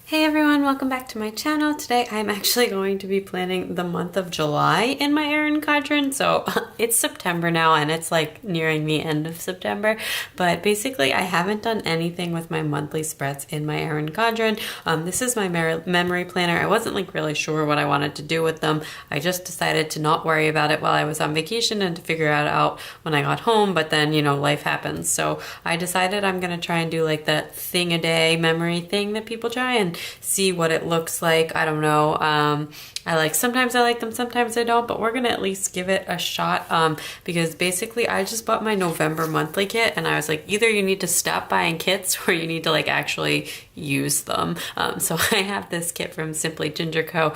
Hey everyone, welcome back to my channel. Today I'm actually going to be planning the month of July in my Erin Condren. So it's September now and it's like nearing the end of September. But basically I haven't done anything with my monthly spreads in my Erin Condren. This is my memory planner. I wasn't like really sure what I wanted to do with them. I just decided to not worry about it while I was on vacation and to figure it out when I got home. But then, life happens. So I decided I'm going to try and do like that thing a day memory thing that people try and see what it looks like. I don't know. Sometimes I like them, sometimes I don't, but we're gonna at least give it a shot because basically I just bought my November monthly kit and I was like, either you need to stop buying kits or you need to like actually use them. So I have this kit from Simply Ginger Co.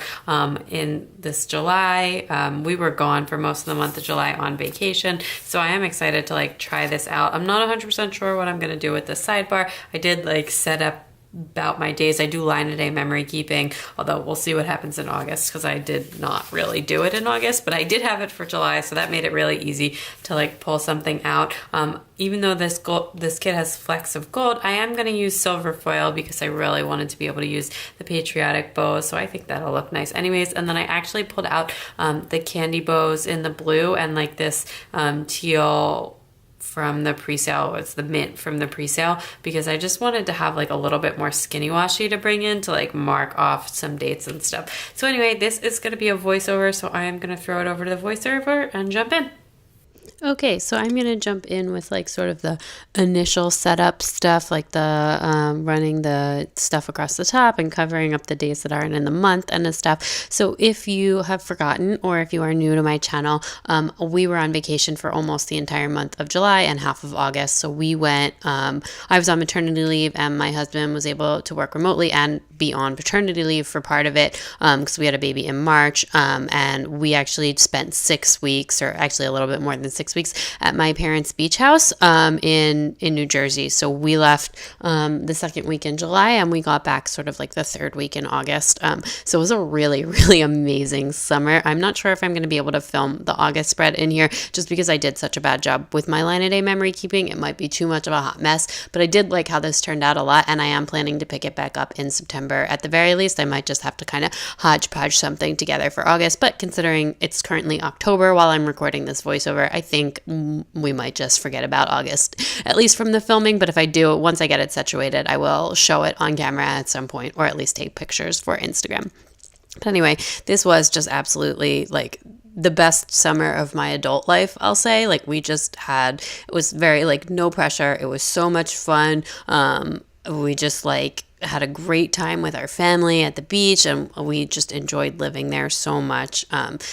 In this July. We were gone for most of the month of July on vacation, so I am excited to like try this out. I'm not 100% sure what I'm gonna do with the sidebar. I did like set up about my days. I do line a day memory keeping, although we'll see what happens in August because I did not really do it in August, but I did have it for July, so that made it really easy to like pull something out. Even though this kit has flecks of gold, I am going to use silver foil because I really wanted to be able to use the patriotic bows, so I think that'll look nice anyways. And then I actually pulled out the candy bows in the blue and like this teal from the pre-sale. It's the mint from the pre-sale because I just wanted to have like a little bit more skinny washi to bring in to like mark off some dates and stuff. So anyway, this is going to be a voiceover, so I am going to throw it over to the voiceover and jump in. Okay, so I'm going to jump in with like sort of the initial setup stuff, like the running the stuff across the top and covering up the days that aren't in the month and the stuff. So if you have forgotten or if you are new to my channel, we were on vacation for almost the entire month of July and half of August. So we went, I was on maternity leave and my husband was able to work remotely and be on paternity leave for part of it because we had a baby in March and we actually spent 6 weeks, or actually a little bit more than 6 weeks at my parents' beach house in New Jersey. So we left the second week in July and we got back sort of like the third week in August. So it was a really, really amazing summer. I'm not sure if I'm going to be able to film the August spread in here just because I did such a bad job with my line a day memory keeping. It might be too much of a hot mess, but I did like how this turned out a lot and I am planning to pick it back up in September. At the very least, I might just have to kind of hodgepodge something together for August, but considering it's currently October while I'm recording this voiceover, I think we might just forget about August, at least from the filming. But if I do, once I get it situated, I will show it on camera at some point, or at least take pictures for Instagram. But anyway, this was just absolutely like the best summer of my adult life, I'll say. Like we just had, it was very like no pressure. It was so much fun. We just like had a great time with our family at the beach and we just enjoyed living there so much.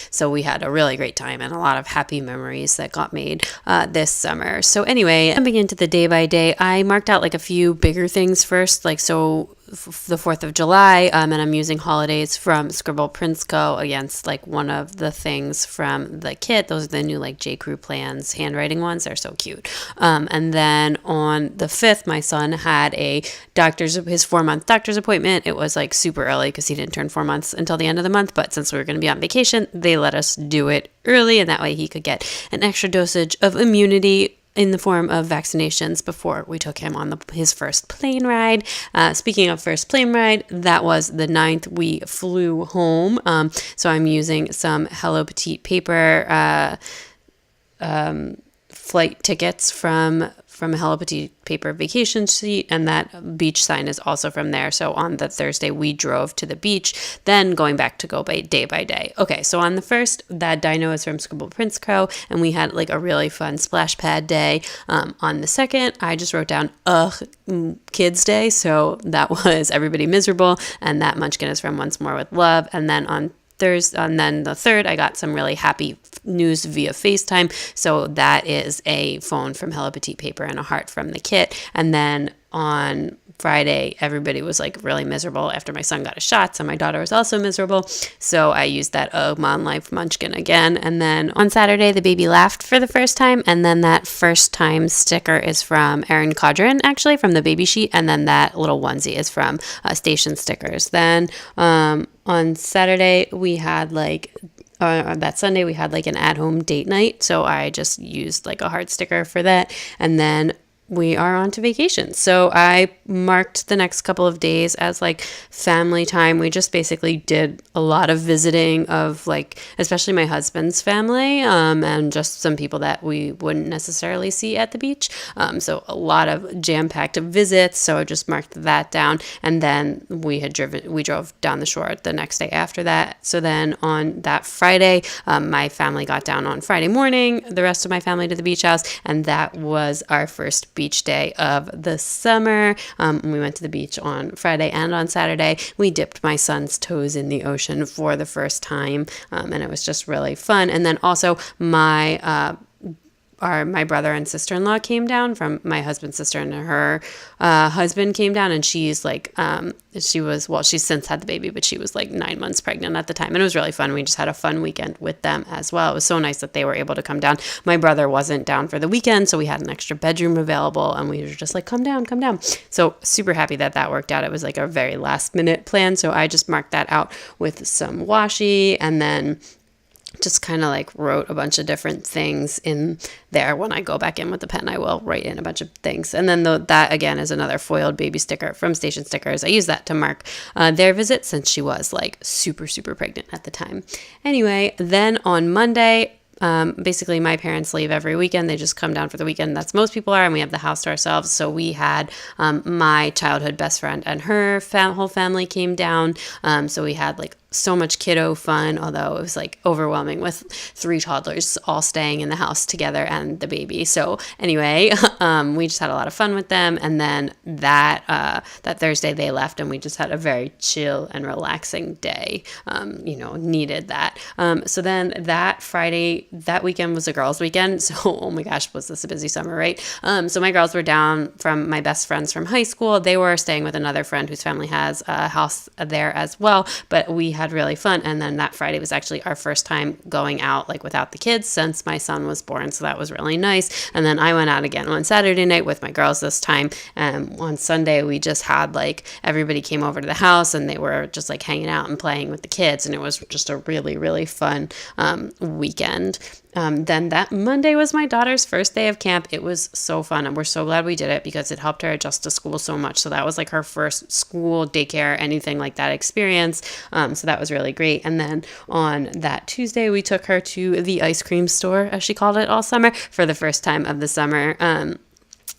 So we had a really great time and a lot of happy memories that got made this summer. So anyway, jumping into the day by day, I marked out like a few bigger things first. Like so the 4th of July, and I'm using holidays from Scribble Prints Co. against like one of the things from the kit. Those are the new like J. Crew plans, handwriting ones. They're so cute. And then on the 5th, my son had his 4-month doctor's appointment. It was like super early because he didn't turn 4 months until the end of the month, but since we were going to be on vacation, they let us do it early, and that way he could get an extra dosage of immunity in the form of vaccinations before we took him on his first plane ride. Speaking of first plane ride, that was the 9th. We flew home. So I'm using some Hello Petite paper flight tickets from Hello Petite paper vacation sheet, and that beach sign is also from there. So on the Thursday, we drove to the beach, then going back to go by day. Okay, so on the 1st, that dino is from Scribble Prints Co., and we had like a really fun splash pad day. On the 2nd, I just wrote down Kids Day, so that was Everybody Miserable, and that Munchkin is from Once More with Love. And then on Thursday, and then the 3rd, I got some really happy news via FaceTime. So that is a phone from Hello Petite paper and a heart from the kit. And then on Friday, everybody was like really miserable after my son got a shot. So my daughter was also miserable. So I used that Mon Life Munchkin again. And then on Saturday, the baby laughed for the first time. And then that first time sticker is from Erin Condren, actually, from the baby sheet. And then that little onesie is from Station Stickers. Then on Saturday, we had like that Sunday we had like an at-home date night, so I just used like a heart sticker for that. And then we are on to vacation. So I marked the next couple of days as like family time. We just basically did a lot of visiting of like, especially my husband's family, and just some people that we wouldn't necessarily see at the beach. So a lot of jam-packed visits. So I just marked that down. And then we drove down the shore the next day after that. So then on that Friday, my family got down on Friday morning, the rest of my family to the beach house. And that was our first beach day of the summer. We went to the beach on Friday and on Saturday. We dipped my son's toes in the ocean for the first time, and it was just really fun. And then also my brother and sister-in-law came down from my husband's sister, and her husband came down, and she's like, she's since had the baby, but she was like 9 months pregnant at the time. And it was really fun. We just had a fun weekend with them as well. It was so nice that they were able to come down. My brother wasn't down for the weekend, so we had an extra bedroom available, and we were just like, come down. So super happy that worked out. It was like a very last minute plan. So I just marked that out with some washi, and then just kind of like wrote a bunch of different things in there. When I go back in with the pen, I will write in a bunch of things. And then that again is another foiled baby sticker from Station Stickers. I use that to mark their visit, since she was like super, super pregnant at the time. Anyway, then on Monday, basically my parents leave every weekend. They just come down for the weekend. That's most people are, and we have the house to ourselves. So we had my childhood best friend and her whole family came down. So we had like so much kiddo fun, although it was like overwhelming with 3 toddlers all staying in the house together and the baby. So anyway, we just had a lot of fun with them. And then that Thursday they left, and we just had a very chill and relaxing day. Needed that. So then that Friday, that weekend was a girls' weekend. So, oh my gosh, was this a busy summer, right? So my girls were down from my best friends from high school. They were staying with another friend whose family has a house there as well, but we had really fun. And then that Friday was actually our first time going out like without the kids since my son was born. So that was really nice. And then I went out again on Saturday night with my girls this time. On Sunday, we just had like everybody came over to the house, and they were just like hanging out and playing with the kids. And it was just a really, really fun weekend. Then that Monday was my daughter's first day of camp. It was so fun, and we're so glad we did it because it helped her adjust to school so much. So that was like her first school, daycare, anything like that experience. So that was really great. And then on that Tuesday, we took her to the ice cream store, as she called it all summer, for the first time of the summer.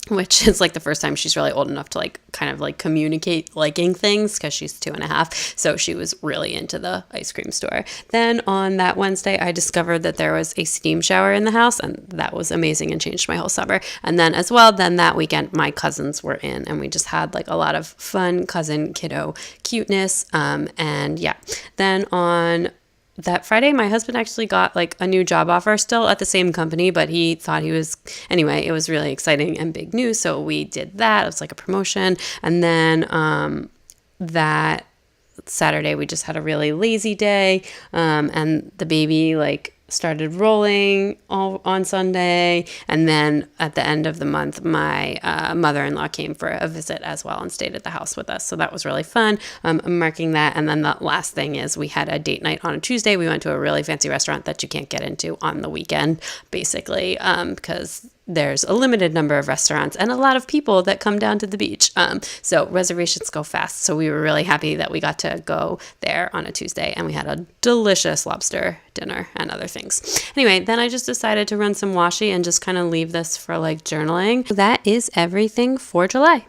Which is like the first time she's really old enough to like kind of like communicate liking things, because she's 2.5. So she was really into the ice cream store. Then on that Wednesday, I discovered that there was a steam shower in the house, and that was amazing and changed my whole summer. And then as well, then that weekend, my cousins were in, and we just had like a lot of fun cousin kiddo cuteness. And yeah, then on that Friday, my husband actually got like a new job offer, still at the same company, but he thought anyway, it was really exciting and big news. So we did that. It was like a promotion. And then that Saturday, we just had a really lazy day. And the baby like started rolling all on Sunday. And then at the end of the month, my mother-in-law came for a visit as well and stayed at the house with us. So that was really fun. I'm marking that. And then the last thing is we had a date night on a Tuesday. We went to a really fancy restaurant that you can't get into on the weekend, basically, because there's a limited number of restaurants and a lot of people that come down to the beach. So reservations go fast. So we were really happy that we got to go there on a Tuesday, and we had a delicious lobster dinner and other things. Anyway, then I just decided to run some washi and just kind of leave this for like journaling. That is everything for July.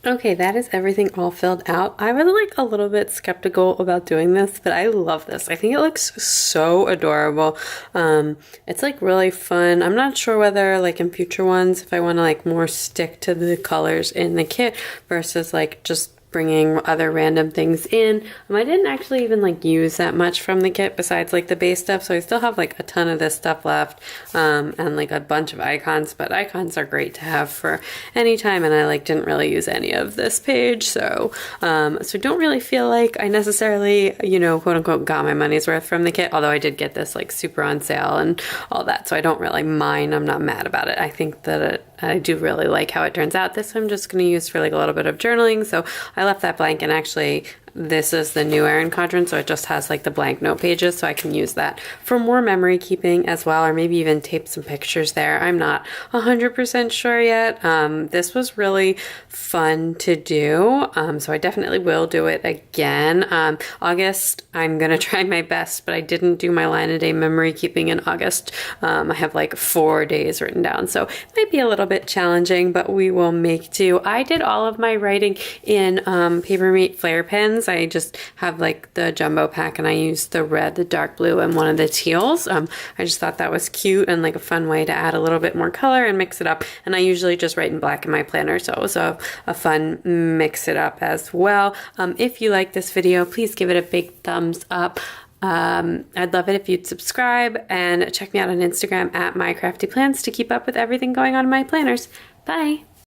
Okay, that is everything all filled out. I was like a little bit skeptical about doing this, but I love this. I think it looks so adorable. It's like really fun. I'm not sure whether like in future ones, if I want to like more stick to the colors in the kit versus like just bringing other random things in. I didn't actually even like use that much from the kit besides like the base stuff, so I still have like a ton of this stuff left, and like a bunch of icons, but icons are great to have for any time, and I like didn't really use any of this page, so don't really feel like I necessarily, quote unquote got my money's worth from the kit, although I did get this like super on sale and all that, so I don't really mind. I'm not mad about it. I think that I do really like how it turns out. This I'm just going to use for like a little bit of journaling, so I left that blank, and actually this is the new Erin Condren, so it just has like the blank note pages, so I can use that for more memory keeping as well, or maybe even tape some pictures there. I'm not 100% sure yet. This was really fun to do, so I definitely will do it again. August, I'm gonna try my best, but I didn't do my line a day memory keeping in August. I have like 4 days written down, so it might be a little bit challenging, but we will make do. I did all of my writing in Papermate Flare pens. I just have like the jumbo pack, and I used the red, the dark blue, and one of the teals. I just thought that was cute and like a fun way to add a little bit more color and mix it up. And I usually just write in black in my planner, so it was a fun mix it up as well. If you like this video, please give it a big thumbs up. I'd love it if you'd subscribe and check me out on Instagram at mycraftyplans to keep up with everything going on in my planners. Bye!